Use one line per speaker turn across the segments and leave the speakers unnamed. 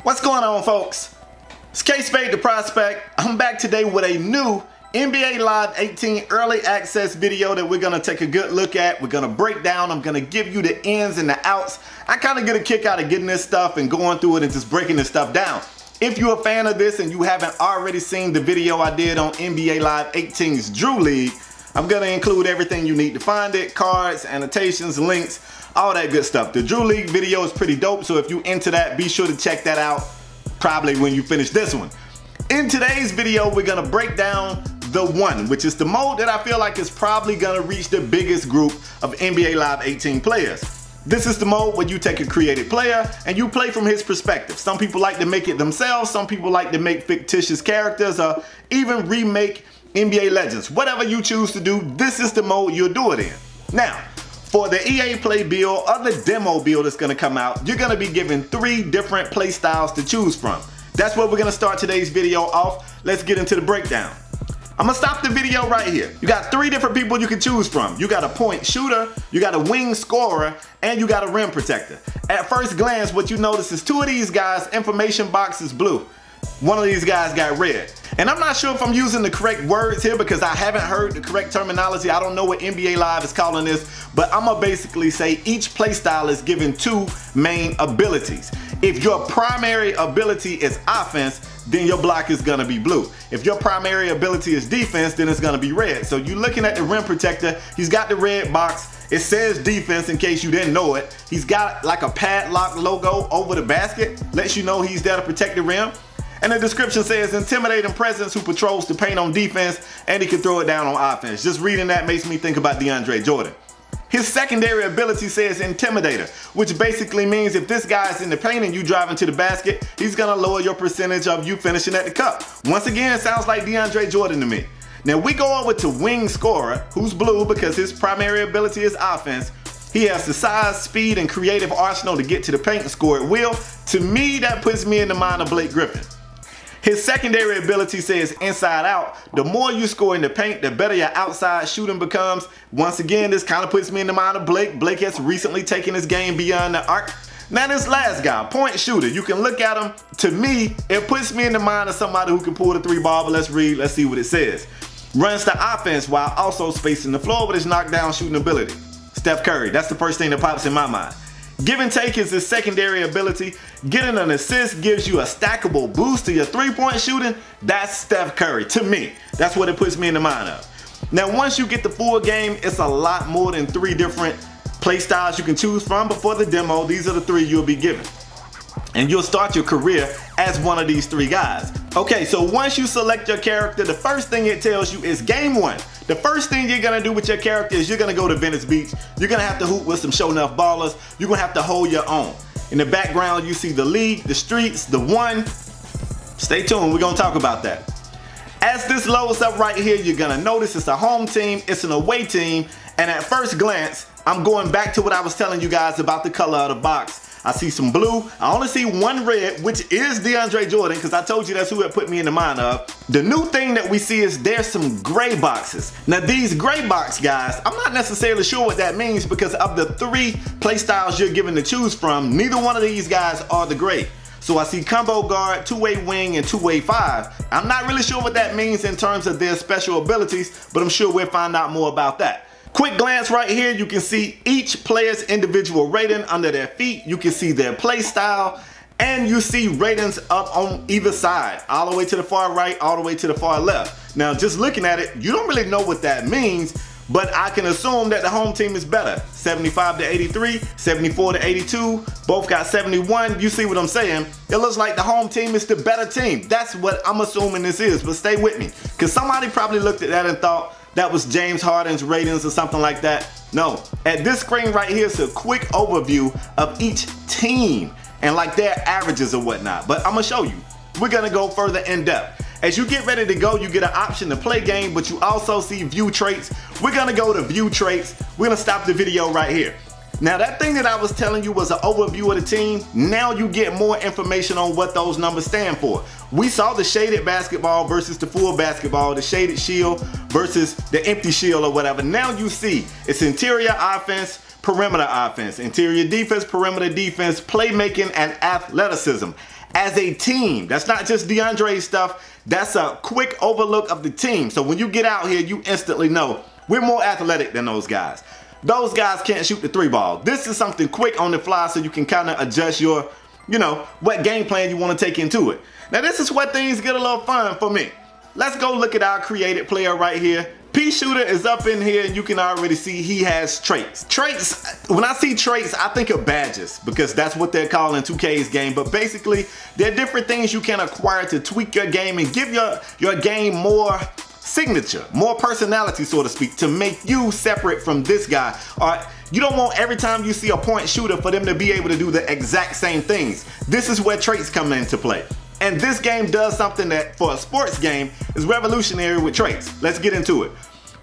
What's going on, folks? It's K-Spade the Prospect. I'm back today with a new NBA Live 18 early access video that we're gonna take a good look at. We're gonna break down. I'm gonna give you the ins and the outs. I kind of get a kick out of getting this stuff and going through it and just breaking this stuff down. If you're a fan of this and you haven't already seen the video I did on NBA Live 18's Drew League, I'm gonna include everything you need to find it, cards, annotations, links, all that good stuff. The Drew League video is pretty dope, so if you're into that, be sure to check that out probably when you finish this one. In today's video, we're gonna break down the one, which is the mode that I feel like is probably gonna reach the biggest group of NBA Live 18 players. This is the mode where you take a created player and you play from his perspective. Some people like to make it themselves, some people like to make fictitious characters, or even remake NBA Legends. Whatever you choose to do, this is the mode you'll do it in. Now, for the EA Play build or the demo build that's gonna come out, you're gonna be given 3 different play styles to choose from. That's where we're gonna start today's video off. Let's get into the breakdown. I'm gonna stop the video right here. You got 3 different people you can choose from. You got a point shooter, you got a wing scorer, and you got a rim protector. At first glance, what you notice is 2 of these guys' information box is blue. One of these guys got red. And I'm not sure if I'm using the correct words here because I haven't heard the correct terminology. I don't know what NBA Live is calling this, but I'm gonna basically say each playstyle is given 2 main abilities. If your primary ability is offense, then your block is gonna be blue. If your primary ability is defense, then it's gonna be red. So you're looking at the rim protector, he's got the red box. It says defense in case you didn't know it. He's got like a padlock logo over the basket, lets you know he's there to protect the rim. And the description says intimidating presence who patrols the paint on defense and he can throw it down on offense. Just reading that makes me think about DeAndre Jordan. His secondary ability says intimidator, which basically means if this guy's in the paint and you driving to the basket, he's gonna lower your percentage of you finishing at the cup. Once again, sounds like DeAndre Jordan to me. Now we go over to wing scorer, who's blue because his primary ability is offense. He has the size, speed, and creative arsenal to get to the paint and score at will. To me, that puts me in the mind of Blake Griffin. His secondary ability says inside out. The more you score in the paint, the better your outside shooting becomes. Once again, this kind of puts me in the mind of Blake. Blake has recently taken his game beyond the arc. Now this last guy, point shooter, you can look at him. To me, it puts me in the mind of somebody who can pull the 3 ball, but let's read, let's see what it says. Runs the offense while also spacing the floor with his knockdown shooting ability. Steph Curry, that's the first thing that pops in my mind. Give and take is his secondary ability. Getting an assist gives you a stackable boost to your 3-point shooting. That's Steph Curry, to me. That's what it puts me in the mind of. Now, once you get the full game, it's a lot more than 3 different play styles you can choose from. But for the demo, these are the 3 you'll be given. And you'll start your career as one of these 3 guys. Okay, so once you select your character, the first thing it tells you is game 1. The first thing you're gonna do with your character is you're gonna go to Venice Beach. You're gonna have to hoop with some show enough ballers. You're gonna have to hold your own. In the background, you see the league, the streets, the one. Stay tuned, we're gonna talk about that. As this loads up right here, you're gonna notice it's a home team, it's an away team, and at first glance, I'm going back to what I was telling you guys about the color of the box. I see some blue. I only see 1 red, which is DeAndre Jordan, because I told you that's who it put me in the mind of. The new thing that we see is there's some gray boxes. Now these gray box guys, I'm not necessarily sure what that means because of the 3 play styles you're given to choose from, neither one of these guys are the gray. So I see combo guard, 2-way wing, and 2-way 5. I'm not really sure what that means in terms of their special abilities, but I'm sure we'll find out more about that. Quick glance right here, you can see each player's individual rating under their feet. You can see their play style, and you see ratings up on either side, all the way to the far right, all the way to the far left. Now, just looking at it, you don't really know what that means, but I can assume that the home team is better. 75 to 83, 74 to 82, both got 71. You see what I'm saying? It looks like the home team is the better team. That's what I'm assuming this is, but stay with me, because somebody probably looked at that and thought, that was James Harden's ratings or something like that. No, at this screen right here is a quick overview of each team and like their averages or whatnot. But I'm gonna show you. We're gonna go further in depth. As you get ready to go, you get an option to play game, but you also see view traits. We're gonna go to view traits. We're gonna stop the video right here. Now that thing that I was telling you was an overview of the team. Now you get more information on what those numbers stand for. We saw the shaded basketball versus the full basketball, the shaded shield versus the empty shield or whatever. Now you see it's interior offense, perimeter offense, interior defense, perimeter defense, playmaking, and athleticism. As a team, that's not just DeAndre's stuff, that's a quick overlook of the team. So when you get out here, you instantly know we're more athletic than those guys. Those guys can't shoot the 3-ball. This is something quick on the fly so you can kind of adjust your, what game plan you want to take into it. Now this is where things get a little fun for me. Let's go look at our created player right here. P Shooter is up in here and you can already see he has traits. Traits, when I see traits, I think of badges because that's what they're calling 2K's game. But basically, there are different things you can acquire to tweak your game and give your game more signature, more personality, so to speak, to make you separate from this guy. You don't want every time you see a point shooter for them to be able to do the exact same things. This is where traits come into play. And this game does something that, for a sports game, is revolutionary with traits. Let's get into it.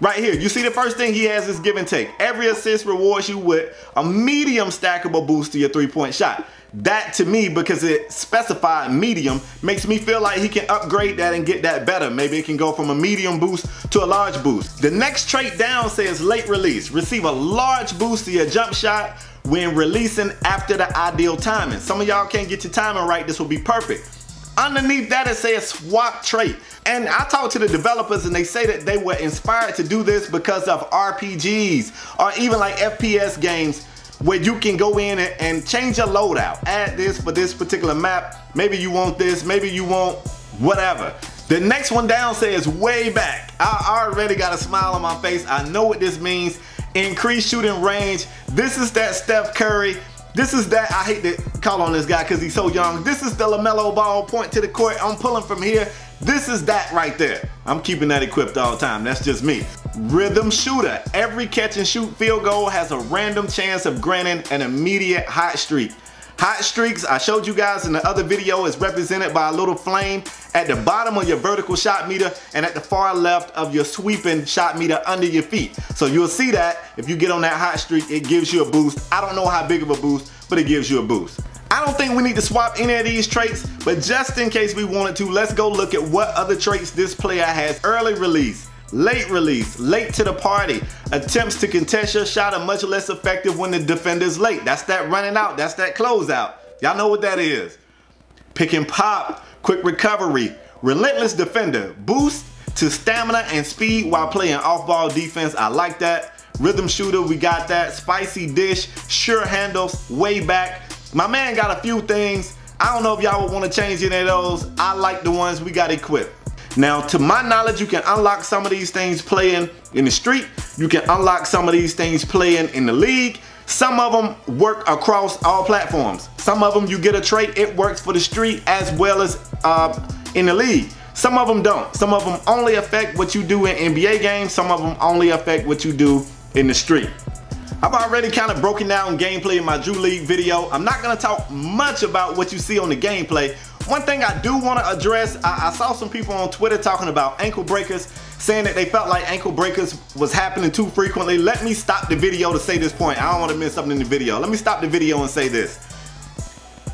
Right here, you see the first thing he has is give and take. Every assist rewards you with a medium stackable boost to your 3-point shot. That, to me, because it specified medium, makes me feel like he can upgrade that and get that better. Maybe it can go from a medium boost to a large boost. The next trait down says late release. Receive a large boost to your jump shot when releasing after the ideal timing. Some of y'all can't get your timing right, this will be perfect. Underneath that it says swap trait. And I talked to the developers and they say that they were inspired to do this because of RPGs or even like FPS games where you can go in and change your loadout. Add this for this particular map. Maybe you want this, maybe you want whatever. The next one down says way back. I already got a smile on my face. I know what this means. Increased shooting range. This is that Steph Curry. This is that, I hate to call on this guy because he's so young. This is the LaMelo Ball, point to the court, I'm pulling from here. This is that right there. I'm keeping that equipped all the time, that's just me. Rhythm shooter. Every catch and shoot field goal has a random chance of granting an immediate hot streak. Hot streaks, I showed you guys in the other video, is represented by a little flame at the bottom of your vertical shot meter and at the far left of your sweeping shot meter under your feet. So you'll see that if you get on that hot streak, it gives you a boost. I don't know how big of a boost, but it gives you a boost. I don't think we need to swap any of these traits, but just in case we wanted to, let's go look at what other traits this player has. Early release, late to the party. Attempts to contest your shot are much less effective when the defender's late. That's that running out, that's that closeout. Y'all know what that is. Pick and pop, quick recovery, relentless defender, boost to stamina and speed while playing off-ball defense. I like that. Rhythm shooter, we got that. Spicy dish, sure handles, way back. My man got a few things. I don't know if y'all would want to change any of those. I like the ones we got equipped. Now, to my knowledge, you can unlock some of these things playing in the street. You can unlock some of these things playing in the league. Some of them work across all platforms. Some of them you get a trait, it works for the street as well as in the league. Some of them don't. Some of them only affect what you do in NBA games. Some of them only affect what you do in the street. I've already kind of broken down gameplay in my Drew League video. I'm not gonna talk much about what you see on the gameplay. One thing I do want to address, I saw some people on Twitter talking about ankle breakers, saying that they felt like ankle breakers was happening too frequently. Let me stop the video to say this point. I don't want to miss something in the video. Let me stop the video and say this.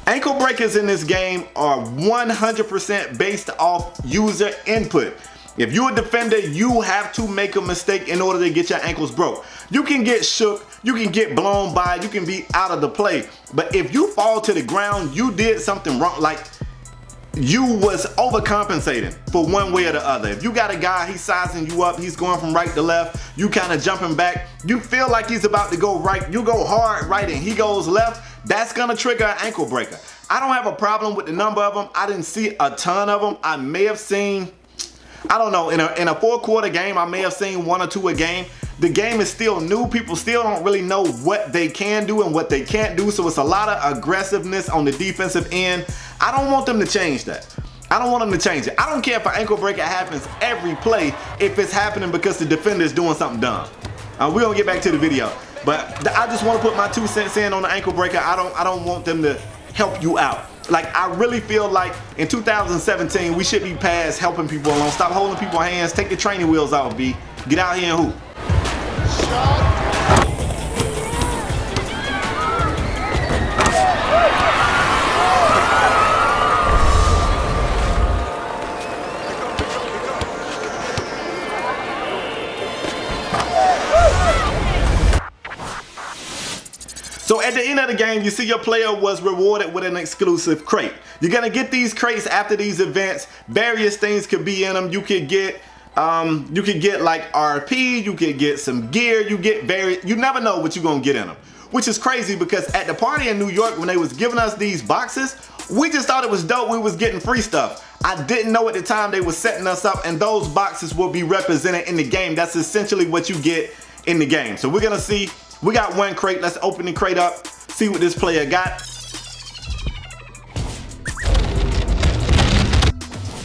Ankle breakers in this game are 100% based off user input. If you're a defender, you have to make a mistake in order to get your ankles broke. You can get shook, you can get blown by, you can be out of the play. But if you fall to the ground, you did something wrong, like you was overcompensating for one way or the other. If you got a guy, he's sizing you up, he's going from right to left, you kind of jumping back, you feel like he's about to go right, you go hard right and he goes left, that's gonna trigger an ankle breaker. I don't have a problem with the number of them. I didn't see a ton of them. I may have seen, I don't know, in a 4-quarter game, I may have seen 1 or 2 a game. The game is still new. People still don't really know what they can do and what they can't do. So it's a lot of aggressiveness on the defensive end. I don't want them to change that. I don't want them to change it. I don't care if an ankle breaker happens every play if it's happening because the defender is doing something dumb. We're gonna get back to the video. But I just want to put my 2 cents in on the ankle breaker. I don't want them to help you out. Like, I really feel like in 2017, we should be past helping people along. Stop holding people's hands. Take the training wheels off, B. Get out here and hoop. of the game, you see your player was rewarded with an exclusive crate. You're gonna get these crates after these events. Various things could be in them. You could get like RP, you could get some gear, you never know what you're gonna get in them. Which is crazy because at the party in New York when they was giving us these boxes, we just thought it was dope we was getting free stuff. I didn't know at the time they were setting us up, and those boxes will be represented in the game. That's essentially what you get in the game. So we're gonna see, we got one crate. Let's open the crate up, see what this player got.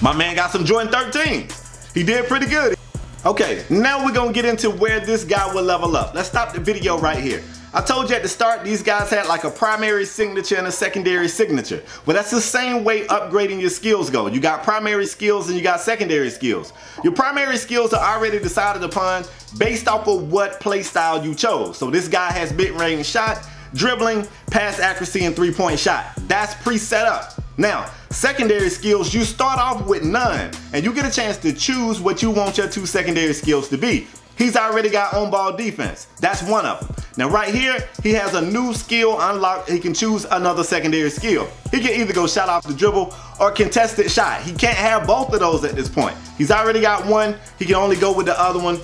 My man got some Jordan 13. He did pretty good. Okay, now we're gonna get into where this guy will level up. Let's stop the video right here. I told you at the start, these guys had like a primary signature and a secondary signature. Well, that's the same way upgrading your skills go. You got primary skills and you got secondary skills. Your primary skills are already decided upon based off of what play style you chose. So this guy has mid-range shot, dribbling, pass accuracy, and three-point shot. That's pre-set up. Now, secondary skills, you start off with none, and you get a chance to choose what you want your 2 secondary skills to be. He's already got on-ball defense. That's one of them. Now right here, he has a new skill unlocked. He can choose another secondary skill. He can either go shot off the dribble or contested shot. He can't have both of those at this point. He's already got one. He can only go with the other one.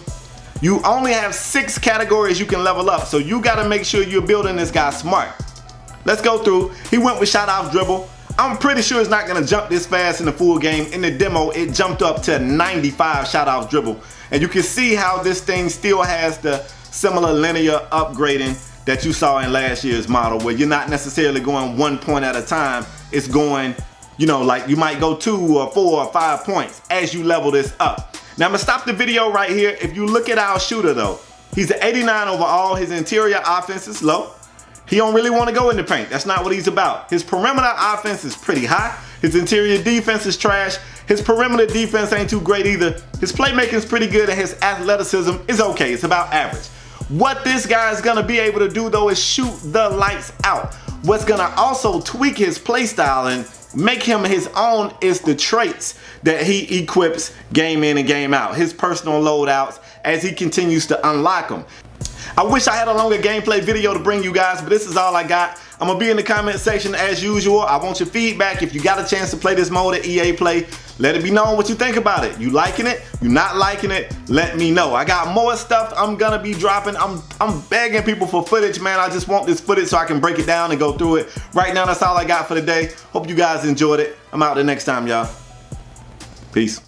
You only have 6 categories you can level up, so you gotta make sure you're building this guy smart. Let's go through. He went with shot off dribble. I'm pretty sure it's not gonna jump this fast in the full game. In the demo, it jumped up to 95 shot off dribble. And you can see how this thing still has the similar linear upgrading that you saw in last year's model, where you're not necessarily going 1 point at a time. It's going, you know, like you might go 2 or 4 or 5 points as you level this up. Now I'm gonna stop the video right here. If you look at our shooter though, he's an 89 overall. His interior offense is low. He don't really want to go in the paint. That's not what he's about. His perimeter offense is pretty high. His interior defense is trash. His perimeter defense ain't too great either. His playmaking is pretty good and his athleticism is okay. It's about average. What this guy is gonna be able to do though is shoot the lights out. What's gonna also tweak his play style and make him his own is the traits that he equips game in and game out. His personal loadouts as he continues to unlock them. I wish I had a longer gameplay video to bring you guys, but this is all I got. I'm gonna be in the comment section as usual. I want your feedback. If you got a chance to play this mode at EA Play, let it be known what you think about it. You liking it? You not liking it? Let me know. I got more stuff I'm gonna be dropping. I'm begging people for footage, man. I just want this footage so I can break it down and go through it. Right now, that's all I got for today. Hope you guys enjoyed it. I'm out the next time, y'all. Peace.